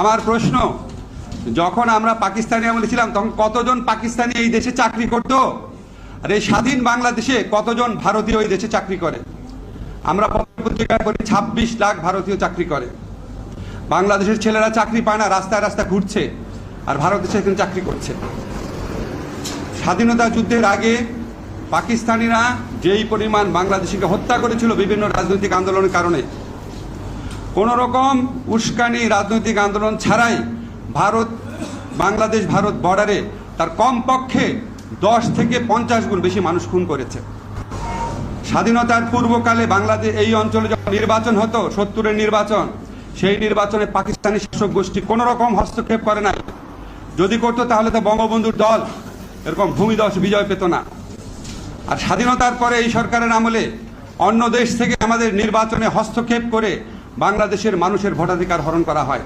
আমার প্রশ্ন, যখন আমরা পাকিস্তানি আমলে ছিলাম তখন কতজন পাকিস্তানি এই দেশে চাকরি করত? আর এই স্বাধীন বাংলাদেশে কতজন ভারতীয় এই দেশে চাকরি করে? আমরা পত্রিকায় পড়ি 26 লাখ ভারতীয় চাকরি করে। বাংলাদেশের ছেলেরা চাকরি পায় না, রাস্তায় রাস্তায় ঘুরছে, আর ভারতে সেখানে চাকরি করছে। স্বাধীনতা যুদ্ধের আগে পাকিস্তানিরা যেই পরিমাণ বাংলাদেশিকে হত্যা করেছিল বিভিন্ন রাজনৈতিক আন্দোলনের কারণে, কোন রকম উস্কানি রাজনৈতিক আন্দোলন ছাড়াই বাংলাদেশ ভারত বর্ডারে তার কমপক্ষে 10 থেকে 50 গুণ বেশি মানুষ খুন করেছে। স্বাধীনতার পূর্বকালে বাংলাদেশ এই অঞ্চলে যখন নির্বাচন হতো, 70-এর নির্বাচন, সেই নির্বাচনে পাকিস্তানি শাসক গোষ্ঠী কোন রকম হস্তক্ষেপ করে নাই। যদি করতো তাহলে তো বঙ্গবন্ধুর দল এরকম ভূমিধস বিজয় পেত না। আর স্বাধীনতার পরে এই সরকারের আমলে অন্য দেশ থেকে আমাদের নির্বাচনে হস্তক্ষেপ করে বাংলাদেশের মানুষের ভোটাধিকার হরণ করা হয়।